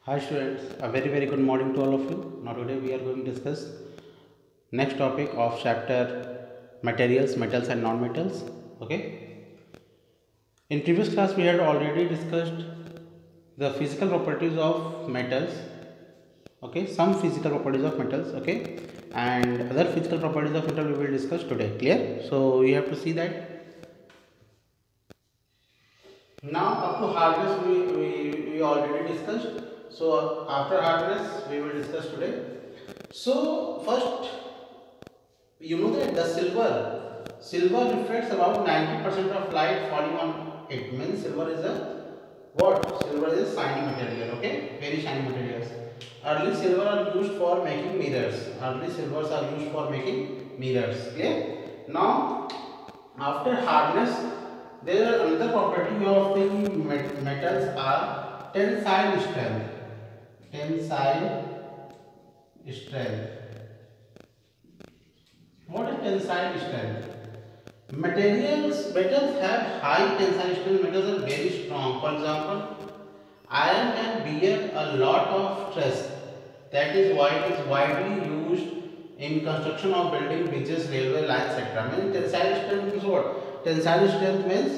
Hi students, a very good morning to all of you. Now today we are going to discuss next topic of chapter materials, metals and non-metals. Okay. In previous class we had already discussed the physical properties of metals. Okay, some physical properties of metals. Okay, and other physical properties of metal we will discuss today. Clear? So you have to see that. Now up to hardness we already discussed. So after hardness we will discuss today. So first, you know that the silver reflects about 90% of light falling on it. Means silver is a what? Silver is a shiny material. Okay, very shiny materials. Early silver are used for making mirrors. Early silvers are used for making mirrors. Clear? Now after hardness, there are another property of the metals are tensile strength. Tensile strength. What is tensile strength? Metals have high tensile strength. Metals are very strong. For example, iron can bear a lot of stress. That is why it is widely used in construction of building, bridges, railway lines, etc. Means tensile strength is what? Tensile strength means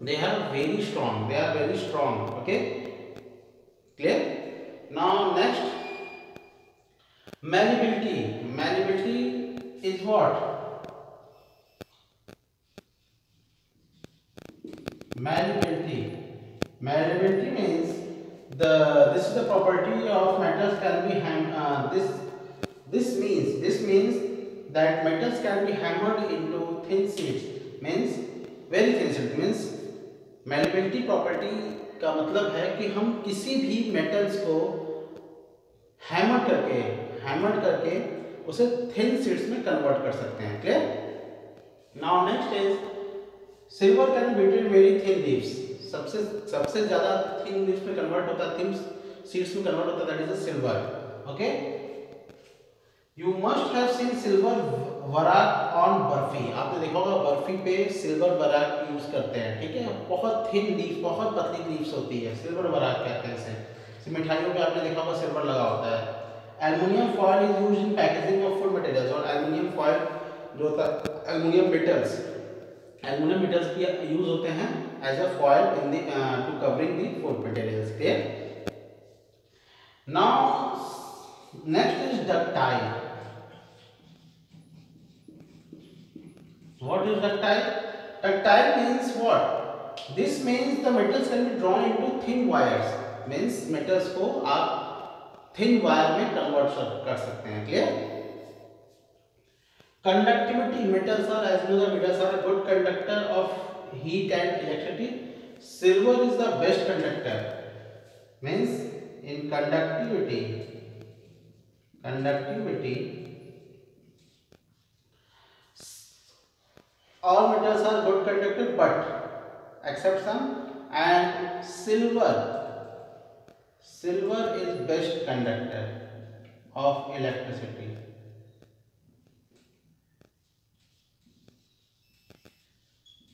they are very strong. They are very strong. Okay, clear? Now next, malleability. Malleability is what? Malleability. Malleability means this is the property of metals can be this means that metals can be hammered into thin sheets. Means very thin sheet means malleability property का मतलब है कि हम किसी भी metals को hammer करके उसे थिन शीट्स में कन्वर्ट कर सकते हैं. Clear? Now next is silver can be between very thin leaves. सबसे ज्यादा थिन लीव्स में कन्वर्ट होता है, थिन शीट्स में कन्वर्ट होता है, that is a silver. Okay, you must have seen silver varak on barfi. आपने देखा होगा बर्फी पे सिल्वर वराक यूज करते हैं. ठीक है, बहुत थिन लीफ, बहुत पतली लीव्स होती है, सिल्वर वराक कहते हैं इसे. मिठाइयों पे आपने देखा होगा सिल्वर लगा होता है. Aluminium foil is used in packaging of food materials. और एल्युमिनियम फॉयल जो होता है, एल्युमिनियम मेटल्स भी यूज होते हैं as a foil in the to covering the food materials. Clear? Now next is ductile. What is ductile? Ductile means what? This means the metals can be drawn into thin wires. Means metals को आप thin wire में convert कर सकते हैं. Clear? Conductivity. Metals are, as you know, the metals are a good conductor of heat and electricity. Silver is the best conductor. Means in conductivity. All metals are good conductor, but except some, and silver is best conductor of electricity.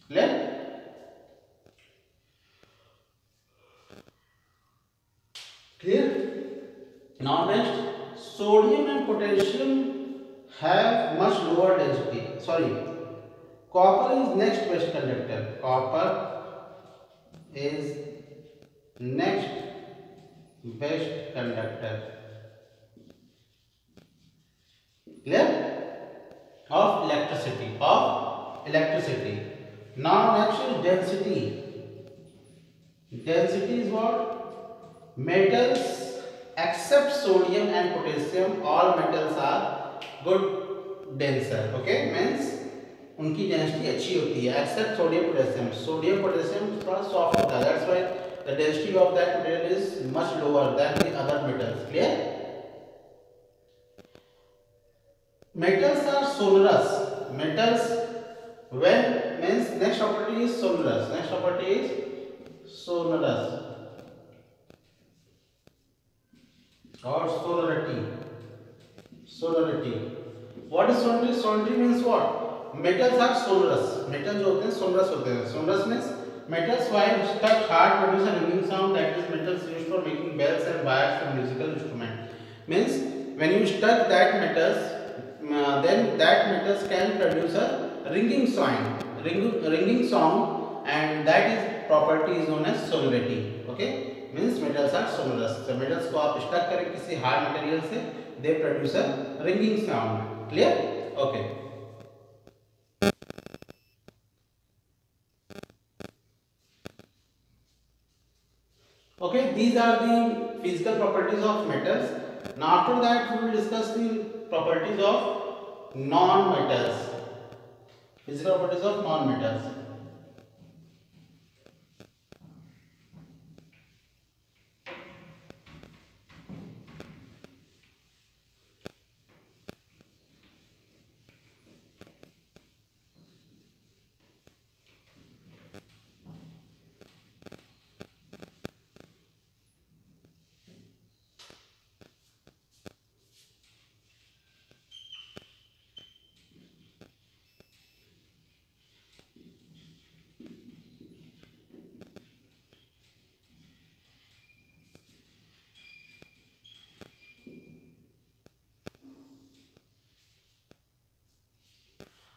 Clear? Now next, sodium and potassium have much lower density. Copper is next best conductor. Copper is next best conductor. Clear? Of electricity. Now next is density. Density is what? Metals except sodium and potassium, all metals are good denser. Okay, means उनकी density अच्छी होती है except sodium potassium थोड़ा soft होता है. That's why the density of that material is much lower than the other metals. Clear? Metals are sonorous. Metals when means next property is sonorous. और sonority. What is sonority? Sonority means what? Metals are sonorous. Metals जो होते हैं sonorous होते हैं. Sonorous means metals while struck hard produce a ringing sound, that is metals used for making bells and wires for musical instrument. Means when you struck that metals, then that metals can produce a ringing sound, ringing song, and that is property is known as sonority. Okay, means metals are sonorous. So metals को आप struck करें किसी hard material से, they produce a ringing sound. Clear? Okay. Okay, these are the physical properties of metals. Now after that we will discuss the properties of non-metals. Physical properties of non-metals.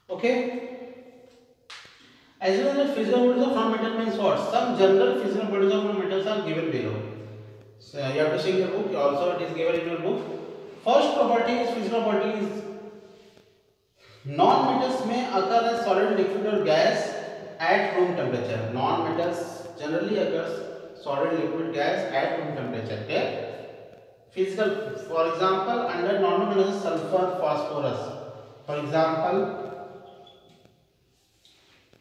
Okay. As well as physical properties of non-metal means what? Some general physical properties of non-metals are given below. So you have to see in your book. Also, it is given in your book. First property is physical property is non-metals may occur as solid, liquid, or gas at room temperature. Non-metals generally occurs solid, liquid, gas at room temperature. Okay? Physical, for example, under normal conditions, sulfur, phosphorus. For example,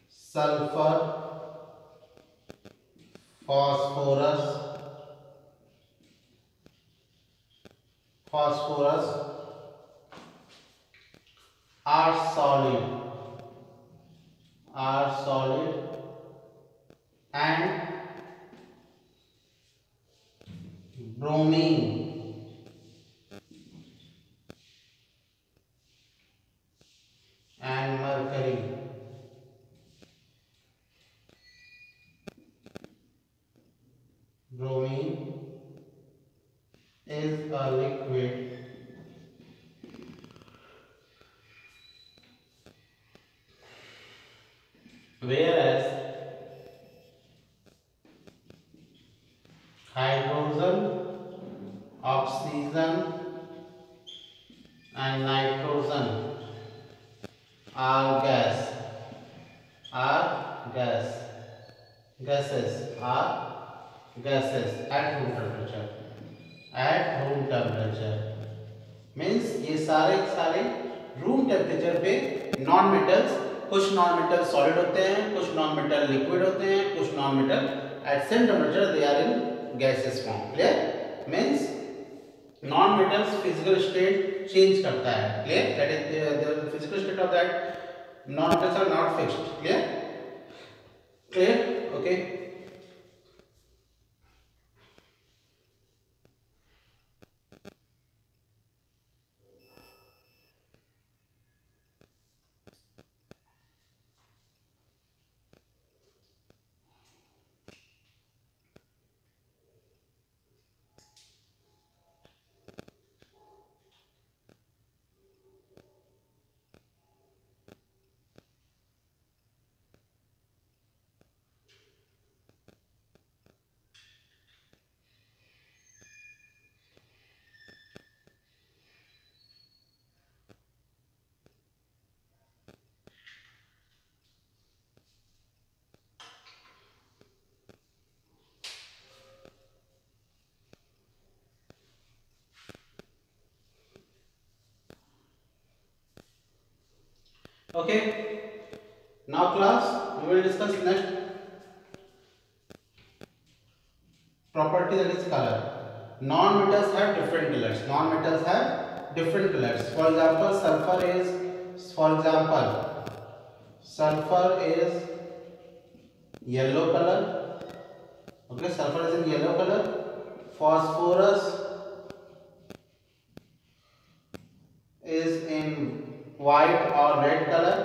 sulfur, phosphorus are solid and bromine and mercury is a liquid, whereas hydrogen, oxygen and nitrogen are gases at room temperature. At room temperature means ये सारे room temperature पे non metals, कुछ non metal solid होते हैं, कुछ non metal liquid होते हैं, कुछ non metal at same temperature they are in gases form. Clear? Means non metals physical state change करता है. Clear? That is the physical state of that non metals are not fixed. Clear? Okay. Okay. Now class, we will discuss next property, that is color. Non-metals have different colors. Non-metals have different colors. For example, sulfur is yellow color. Okay, sulfur is in yellow color. Phosphorus is in white or red color.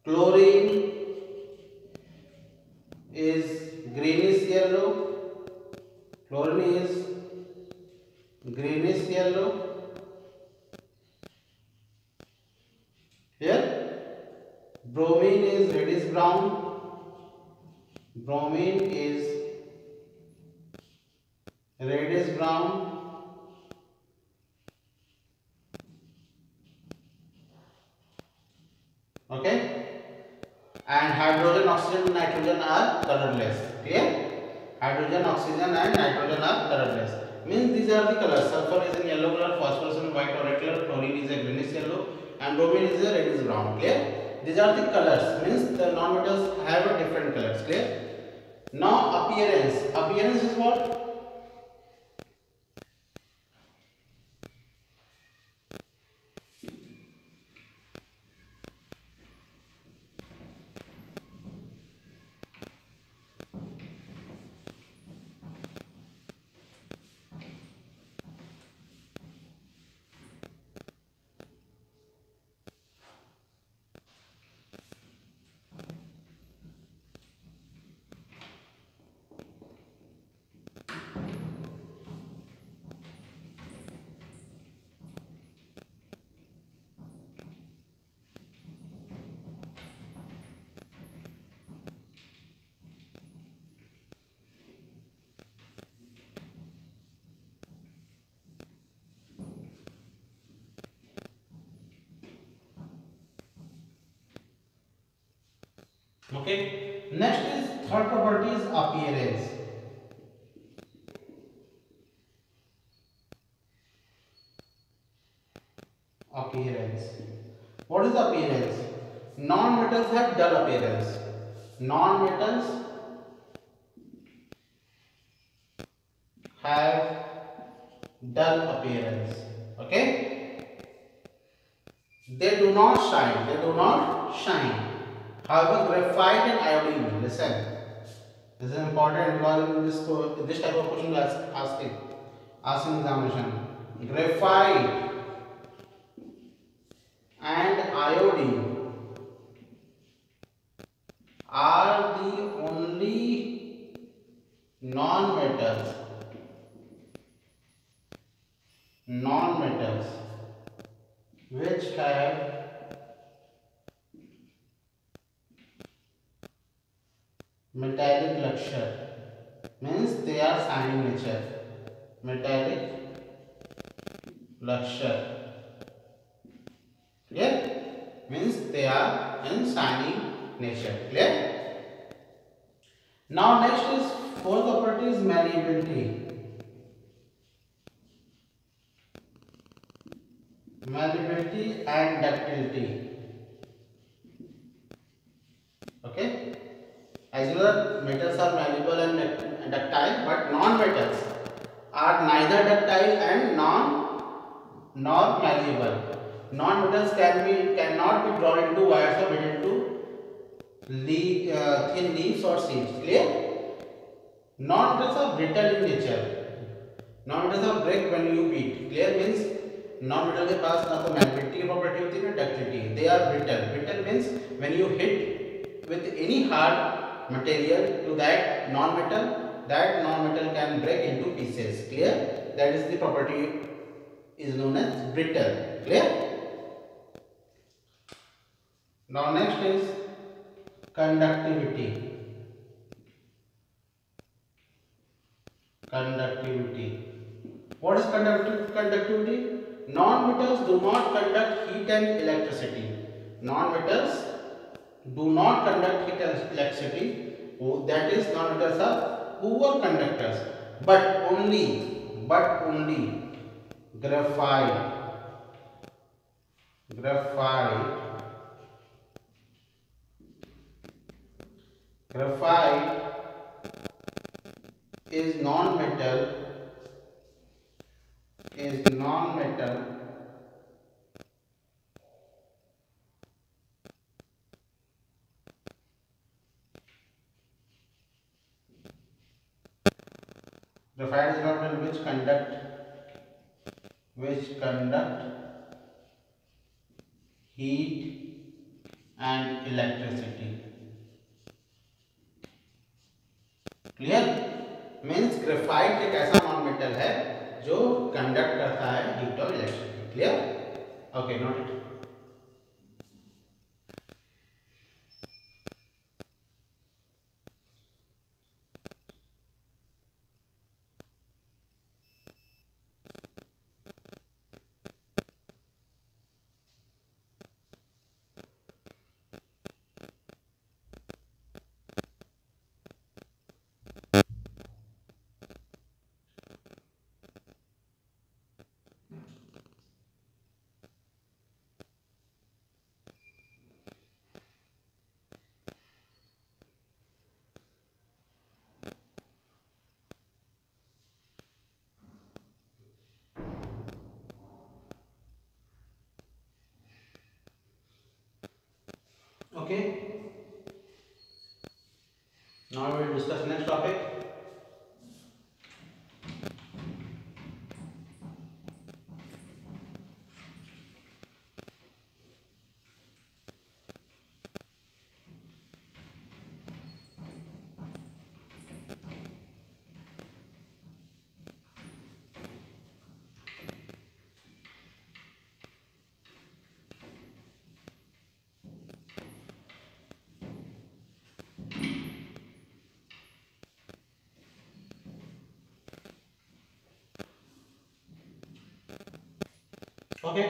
Chlorine is greenish yellow. Chlorine is greenish yellow. Here, bromine is reddish brown. Bromine is reddish brown. Okay, and hydrogen, oxygen, nitrogen are colorless. Clear? Hydrogen, oxygen, and nitrogen are colorless. Means these are the colors. Sulfur is in yellow color, phosphorus in white or red color, chlorine is a greenish yellow, and bromine is a reddish brown. Clear? These are the colors. Means the non-metals have a different colors. Clear? Now appearance. Appearance is what? Okay. Next is third property is appearance. Appearance. What is appearance? Non-metals have dull appearance. Non-metals have dull appearance. Okay. They do not shine. They do not shine. However, graphite and iodine. Listen. This is important because this type of question is asked in examination. Graphite and iodine are the only non-metals which have metallic luster. Means they are shining nature. Metallic luster. Clear? Means they are in shining nature. Clear? Now next is fourth property is malleability. Malleability and ductility. Okay? As you know, metals are malleable and ductile, but non-metals are neither ductile and nor malleable. Non-metals cannot be drawn into wires or made into thin leaves or sheets. Clear? Non-metals are brittle in nature. Non-metals are break when you beat. Clear? Means non-metal के पास ना तो malleability की property होती है ना ductility. They are brittle. Brittle means when you hit with any hard material to that non-metal can break into pieces. Clear? That is the property is known as brittle. Clear? Now next is conductivity. What is conductivity? Non-metals do not conduct heat and electricity. Non-metals do not conduct heat and electricity. That is, non-metals are poor conductors. But only graphite is non-metal graphite is non-metal which conduct heat and electricity. Clear? Means graphite एक ऐसा non metal है जो conduct करता है heat और electricity. Clear? Okay, note it. Okay. Now we will discuss next topic. Okay.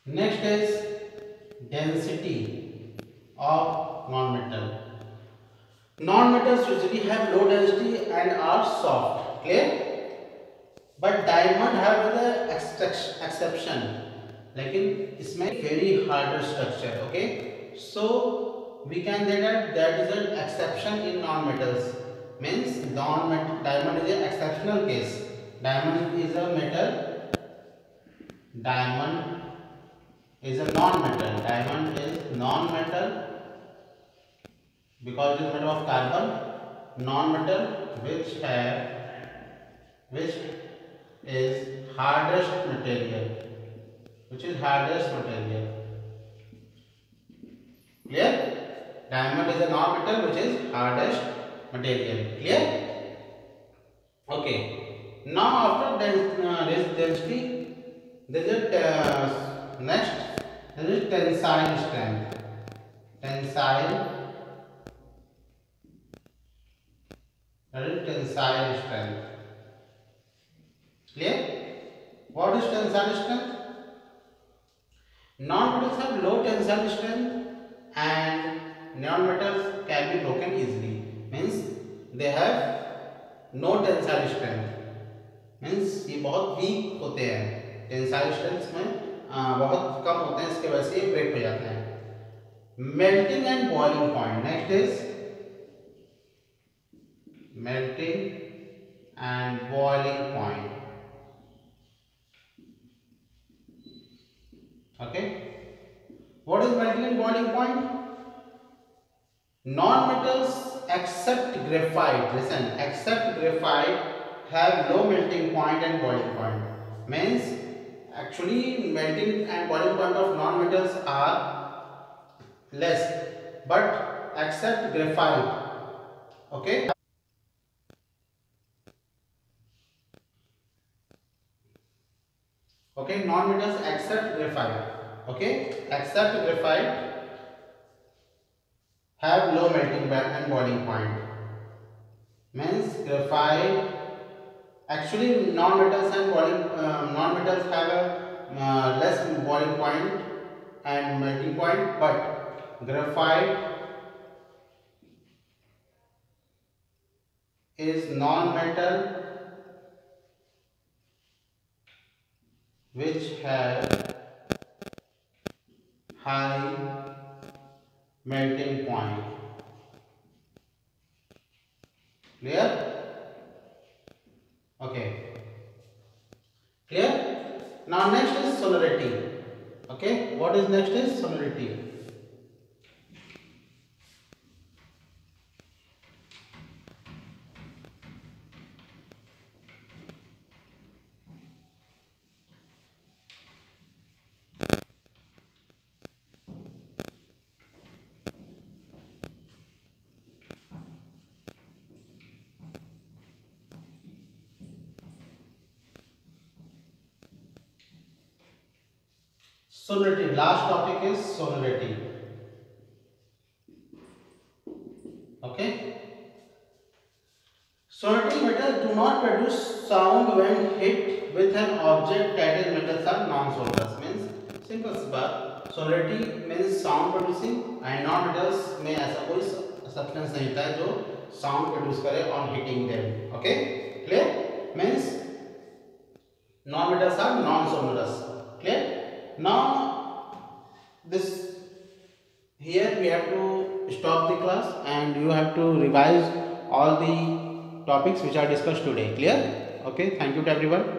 Next is density of non-metal. Non-metals usually have low density and are soft. Clear? But diamond have the exception. लेकिन इसमें very harder structure. Okay. So we can say that that is an exception in non-metals. Means diamond is an exceptional case. Diamond is a metal. Diamond is a non-metal. Diamond is non-metal because it is made of carbon. Non-metal which is hardest material. Which is hardest material. Clear? Diamond is a non-metal which is hardest material. Clear? Okay. Now after this density, there is a next. There is tensile strength. Tensile. That is tensile strength. Clear? What is tensile strength? Non-metals have low tensile strength and non-metals can be broken easily. Means they have no tensile strength. Means ये बहुत weak होते हैं. Tensile strength में बहुत कम होते हैं, इसके वजह से ये ब्रेक हो जाते हैं. Melting and boiling point. Next is melting and boiling point. Okay, what is melting and boiling point? Non-metals except graphite, listen, except graphite have low melting point and boiling point. Means actually melting and boiling point of non-metals are less, but except graphite. Okay. Okay, non-metals except graphite. Okay, except graphite have low melting and boiling point. Means graphite, actually non-metals and non-metals have a less boiling point and melting point, but graphite is non-metal which have high melting point. Clear? Okay. Clear? Now next is sonority. Okay, what is next is sonority. Sonority. Last topic is sonority. Okay. Sonority metals do not produce sound when hit with an object. That is, metals are non-sonorous. Means simple बात. Sonority means sound producing and non-metals में ऐसा कोई substance नहीं होता है जो sound produce करे on hitting them. Okay, clear? Means non-metals are non-sonorous. Clear? Now this here we have to stop the class and you have to revise all the topics which are discussed today. Clear? Okay, thank you to everyone.